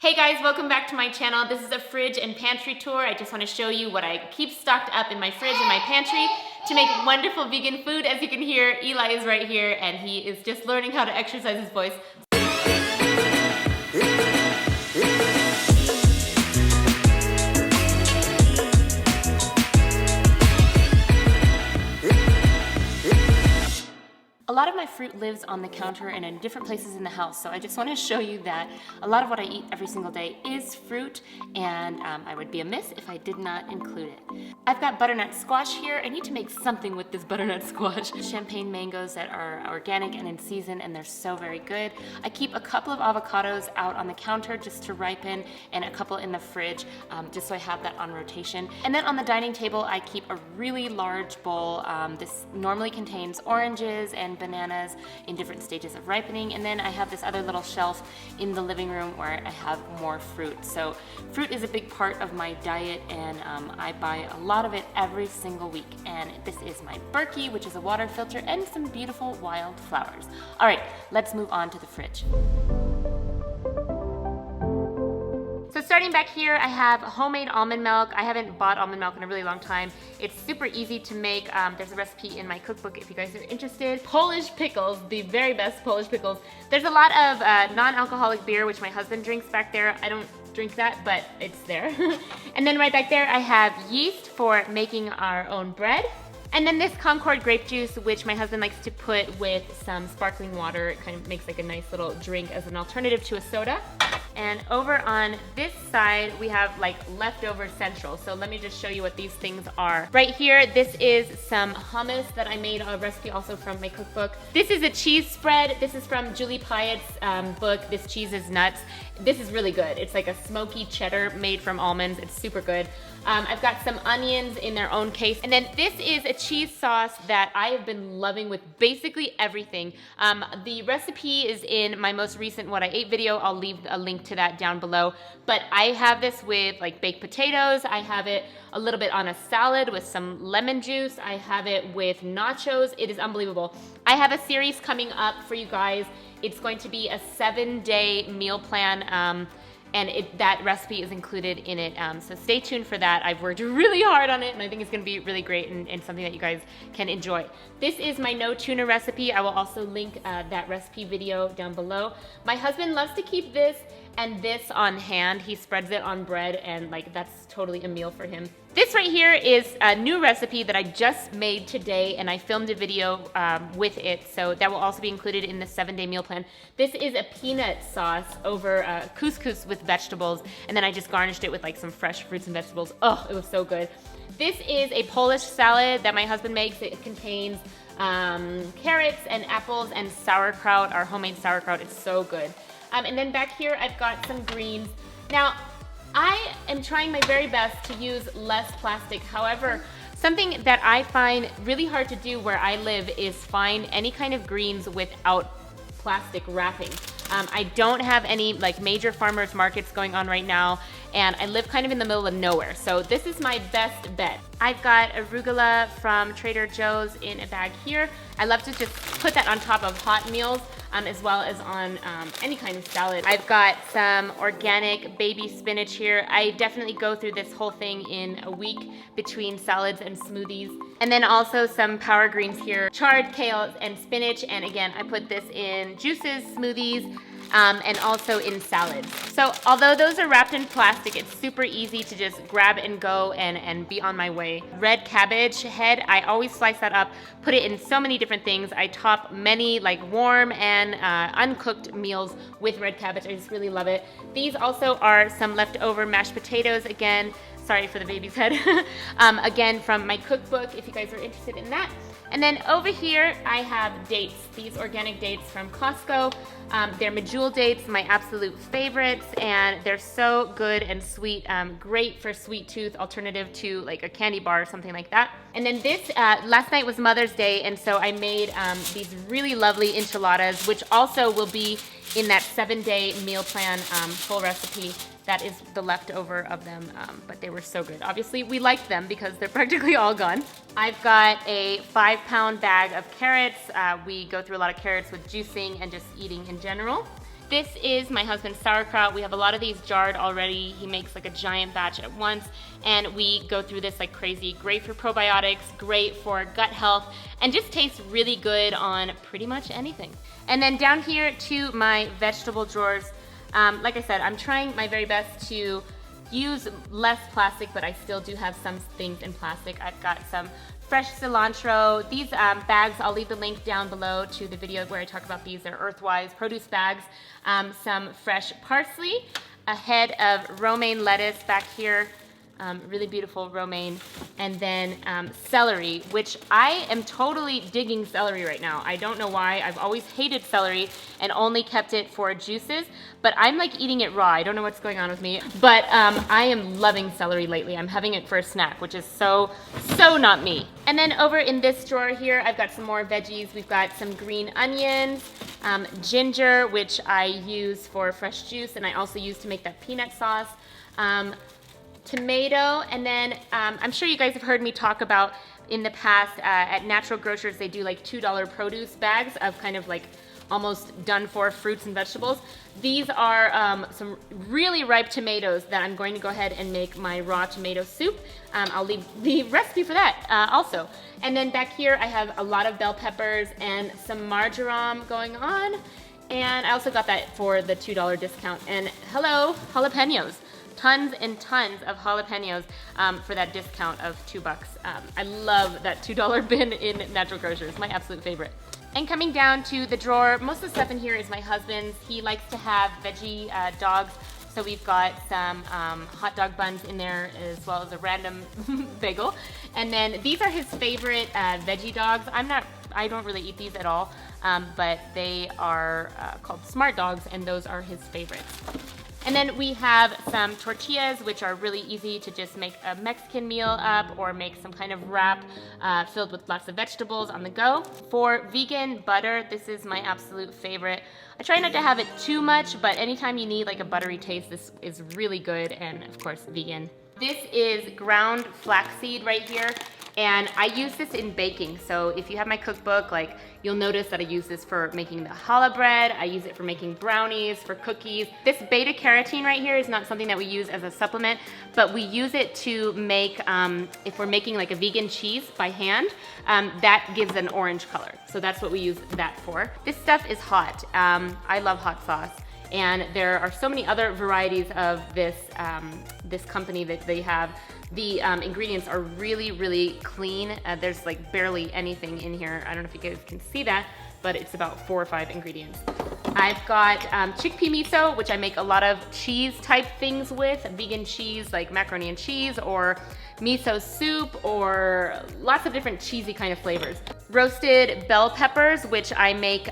Hey guys, welcome back to my channel. This is a fridge and pantry tour. I just want to show you what I keep stocked up in my fridge and my pantry to make wonderful vegan food. As you can hear, Eli is right here and he is just learning how to exercise his voice. A lot of my fruit lives on the counter and in different places in the house, so I just want to show you that a lot of what I eat every single day is fruit, and I would be amiss if I did not include it. I've got butternut squash here. I need to make something with this butternut squash. Champagne mangoes that are organic and in season, and they're so very good. I keep a couple of avocados out on the counter just to ripen, and a couple in the fridge, just so I have that on rotation. And then on the dining table, I keep a really large bowl. This normally contains oranges and bananas in different stages of ripening, and then I have this other little shelf in the living room where I have more fruit. So fruit is a big part of my diet, and I buy a lot of it every single week. And this is my Berkey, which is a water filter, and some beautiful wild flowers. All right, let's move on to the fridge. So starting back here, I have homemade almond milk. I haven't bought almond milk in a really long time. It's super easy to make. There's a recipe in my cookbook if you guys are interested. Polish pickles, the very best Polish pickles. There's a lot of non-alcoholic beer, which my husband drinks back there. I don't drink that, but it's there. And then right back there, I have yeast for making our own bread. And then this Concord grape juice, which my husband likes to put with some sparkling water. It kind of makes like a nice little drink as an alternative to a soda. And over on this side, we have like leftover central. So let me just show you what these things are. Right here, this is some hummus that I made a recipe also from my cookbook. This is a cheese spread. This is from Julie Pyatt's book, This Cheese is Nuts. This is really good. It's like a smoky cheddar made from almonds. It's super good. I've got some onions in their own case. And then this is a cheese sauce that I have been loving with basically everything. The recipe is in my most recent What I Ate video. I'll leave a link to that down below. But I have this with like baked potatoes. I have it a little bit on a salad with some lemon juice. I have it with nachos. It is unbelievable. I have a series coming up for you guys. It's going to be a 7-day meal plan. And that recipe is included in it, so stay tuned for that. I've worked really hard on it, and I think it's gonna be really great and something that you guys can enjoy. This is my no tuna recipe. I will also link that recipe video down below. My husband loves to keep this and this on hand. He spreads it on bread, and like that's totally a meal for him. This right here is a new recipe that I just made today, and I filmed a video with it, so that will also be included in the 7-day meal plan. This is a peanut sauce over couscous with vegetables, and then I just garnished it with like some fresh fruits and vegetables. Oh, it was so good. This is a Polish salad that my husband makes. It contains carrots and apples and sauerkraut, our homemade sauerkraut. It's so good. And then back here, I've got some greens. Now, I am trying my very best to use less plastic. However, something that I find really hard to do where I live is find any kind of greens without plastic wrapping. I don't have any like major farmers markets going on right now, and I live kind of in the middle of nowhere. So this is my best bet. I've got arugula from Trader Joe's in a bag here. I love to just put that on top of hot meals, as well as on any kind of salad. I've got some organic baby spinach here. I definitely go through this whole thing in a week between salads and smoothies. And then also some power greens here, chard, kale, and spinach. And again, I put this in juices, smoothies, and also in salads. So although those are wrapped in plastic, it's super easy to just grab and go and be on my way. Red cabbage head, I always slice that up, put it in so many different things. I top many like warm and uncooked meals with red cabbage. I just really love it. These also are some leftover mashed potatoes. Again, sorry for the baby's head. Again, from my cookbook, if you guys are interested in that. And then over here, I have dates. These organic dates from Costco. They're medjool dates, my absolute favorites, and they're so good and sweet. Great for sweet tooth, alternative to like a candy bar or something like that. And then this, last night was Mother's Day, and so I made these really lovely enchiladas, which also will be in that 7-day meal plan full recipe. That is the leftover of them, but they were so good. Obviously, we liked them because they're practically all gone. I've got a 5-pound bag of carrots. We go through a lot of carrots with juicing and just eating in general. This is my husband's sauerkraut. We have a lot of these jarred already. He makes like a giant batch at once, and we go through this like crazy. Great for probiotics, great for gut health, and just tastes really good on pretty much anything. And then down here to my vegetable drawers. Like I said, I'm trying my very best to use less plastic, but I still do have some things in plastic. I've got some fresh cilantro. These bags, I'll leave the link down below to the video where I talk about these. They're EARTHWISE produce bags. Some fresh parsley, a head of romaine lettuce back here, really beautiful romaine, and then celery, which I am totally digging celery right now. I don't know why. I've always hated celery and only kept it for juices, but I'm like eating it raw. I don't know what's going on with me, but I am loving celery lately. I'm having it for a snack, which is so not me. And then over in this drawer here, I've got some more veggies. We've got some green onions, ginger, which I use for fresh juice, and I also use to make that peanut sauce. Tomato, and then I'm sure you guys have heard me talk about in the past at natural grocers, they do like $2 produce bags of kind of like almost done for fruits and vegetables. These are some really ripe tomatoes that I'm going to go ahead and make my raw tomato soup. I'll leave the recipe for that also. And then back here I have a lot of bell peppers and some marjoram going on, and I also got that for the $2 discount. And hello, jalapenos. Tons and tons of jalapenos for that discount of $2. I love that $2 bin in natural grocers, my absolute favorite. And coming down to the drawer, most of the stuff in here is my husband's. He likes to have veggie dogs, so we've got some hot dog buns in there as well as a random bagel. And then these are his favorite veggie dogs. I don't really eat these at all, but they are called Smart Dogs, and those are his favorites. And then we have some tortillas, which are really easy to just make a Mexican meal up or make some kind of wrap filled with lots of vegetables on the go. For vegan butter, this is my absolute favorite. I try not to have it too much, but anytime you need like a buttery taste, this is really good, and of course vegan. This is ground flaxseed right here. And I use this in baking. So if you have my cookbook, like you'll notice that I use this for making the challah bread. I use it for making brownies, for cookies. This beta carotene right here is not something that we use as a supplement, but we use it to make, if we're making like a vegan cheese by hand, that gives an orange color. So that's what we use that for. This stuff is hot. I love hot sauce. And there are so many other varieties of this, this company that they have. The ingredients are really, really clean. There's like barely anything in here. I don't know if you guys can see that, but it's about 4 or 5 ingredients. I've got chickpea miso, which I make a lot of cheese type things with, vegan cheese like macaroni and cheese, or miso soup, or lots of different cheesy kind of flavors. Roasted bell peppers, which I make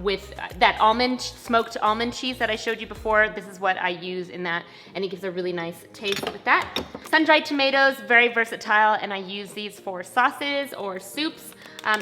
with that smoked almond cheese that I showed you before. This is what I use in that, and it gives a really nice taste with that. Sun-dried tomatoes, very versatile, and I use these for sauces or soups.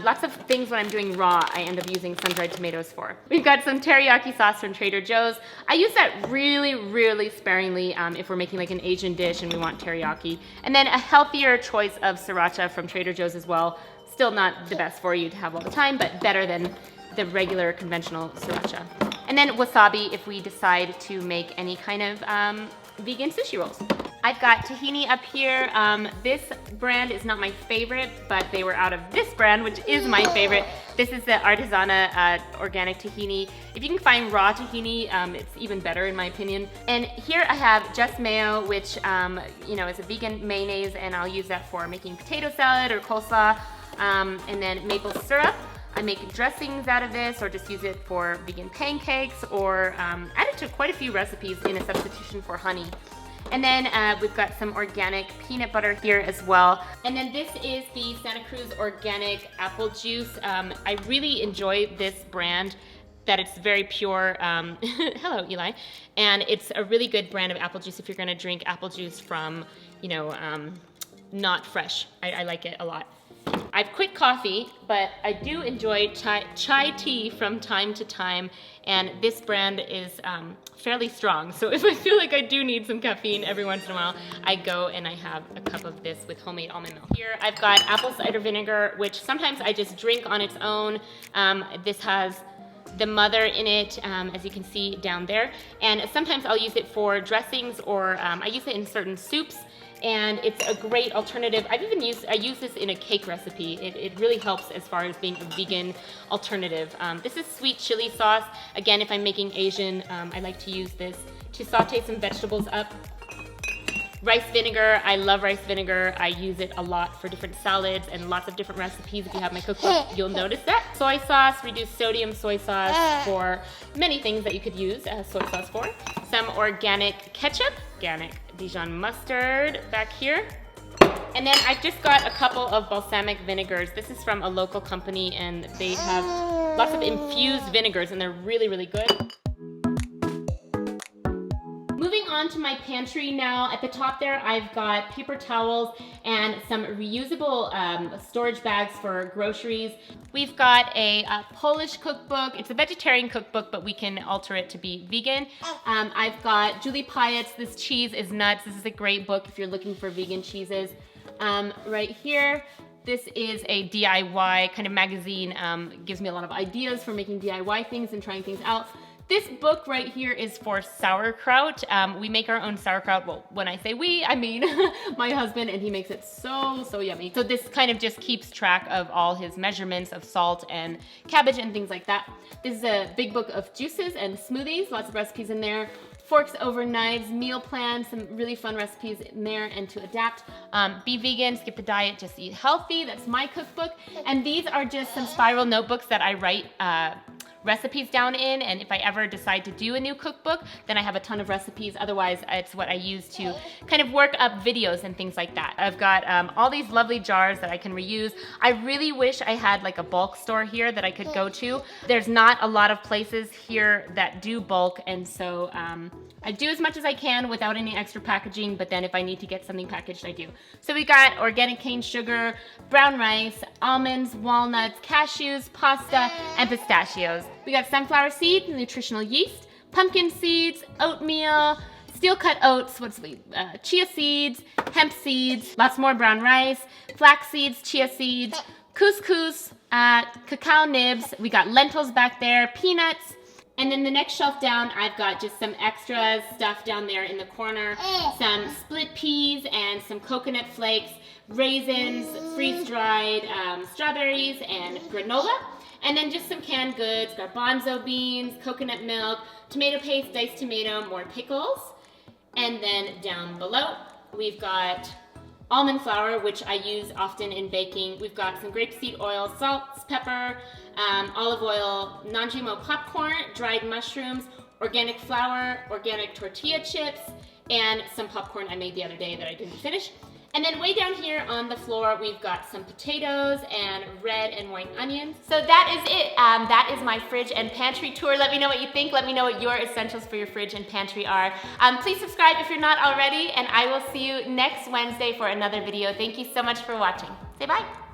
Lots of things when I'm doing raw, I end up using sun-dried tomatoes for. We've got some teriyaki sauce from Trader Joe's. I use that really, really sparingly if we're making like an Asian dish and we want teriyaki. And then a healthier choice of sriracha from Trader Joe's as well. Still not the best for you to have all the time, but better than the regular conventional sriracha. And then wasabi if we decide to make any kind of vegan sushi rolls. I've got tahini up here. This brand is not my favorite, but they were out of this brand, which is my favorite. This is the Artisana organic tahini. If you can find raw tahini, it's even better in my opinion. And here I have Just Mayo, which you know, is a vegan mayonnaise, and I'll use that for making potato salad or coleslaw. And then maple syrup. I make dressings out of this, or just use it for vegan pancakes, or add it to quite a few recipes in a substitution for honey. And then we've got some organic peanut butter here as well. And then this is the Santa Cruz organic apple juice. I really enjoy this brand, that it's very pure. Hello, Eli. And it's a really good brand of apple juice if you're gonna drink apple juice from, you know, not fresh. I like it a lot. I've quit coffee, but I do enjoy chai tea from time to time, and this brand is fairly strong. So if I feel like I do need some caffeine every once in a while, I go and I have a cup of this with homemade almond milk. Here I've got apple cider vinegar, which sometimes I just drink on its own. This has the mother in it, as you can see down there. And sometimes I'll use it for dressings, or I use it in certain soups. And it's a great alternative. I use this in a cake recipe. It really helps as far as being a vegan alternative. This is sweet chili sauce. Again, if I'm making Asian, I like to use this to saute some vegetables up. Rice vinegar, I love rice vinegar. I use it a lot for different salads and lots of different recipes. If you have my cookbook, you'll notice that. Soy sauce, reduced sodium soy sauce for many things that you could use soy sauce for. Some organic ketchup, organic Dijon mustard back here. And then I've just got a couple of balsamic vinegars. This is from a local company, and they have lots of infused vinegars, and they're really, really good. Moving on to my pantry now. At the top there, I've got paper towels and some reusable storage bags for groceries. We've got a Polish cookbook. It's a vegetarian cookbook, but we can alter it to be vegan. I've got Julie Pyatt's This Cheese is Nuts. This is a great book if you're looking for vegan cheeses. Right here, this is a DIY kind of magazine. Gives me a lot of ideas for making DIY things and trying things out. This book right here is for sauerkraut. We make our own sauerkraut. Well, when I say we, I mean my husband, and he makes it so yummy. So this kind of just keeps track of all his measurements of salt and cabbage and things like that. This is a big book of juices and smoothies, lots of recipes in there. Forks over knives, meal plans, some really fun recipes in there and to adapt. Be vegan, skip the diet, just eat healthy. That's my cookbook. And these are just some spiral notebooks that I write recipes down in, and if I ever decide to do a new cookbook, then I have a ton of recipes. Otherwise, it's what I use to kind of work up videos and things like that. I've got all these lovely jars that I can reuse. I really wish I had like a bulk store here that I could go to. There's not a lot of places here that do bulk, and so I do as much as I can without any extra packaging, but then if I need to get something packaged, I do. So we got organic cane sugar, brown rice, almonds, walnuts, cashews, pasta, and pistachios. We got sunflower seed, nutritional yeast, pumpkin seeds, oatmeal, steel-cut oats, chia seeds, hemp seeds, lots more brown rice, flax seeds, chia seeds, couscous, cacao nibs. We got lentils back there, peanuts. And then the next shelf down, I've got just some extra stuff down there in the corner. Some split peas and some coconut flakes, raisins, freeze-dried strawberries, and granola. And then just some canned goods, garbanzo beans, coconut milk, tomato paste, diced tomato, more pickles. And then down below, we've got almond flour, which I use often in baking. We've got some grapeseed oil, salt, pepper, olive oil, non-GMO popcorn, dried mushrooms, organic flour, organic tortilla chips, and some popcorn I made the other day that I didn't finish. And then way down here on the floor, we've got some potatoes and red and white onions. So that is it. That is my fridge and pantry tour. Let me know what you think. Let me know what your essentials for your fridge and pantry are. Please subscribe if you're not already, and I will see you next Wednesday for another video. Thank you so much for watching. Say bye.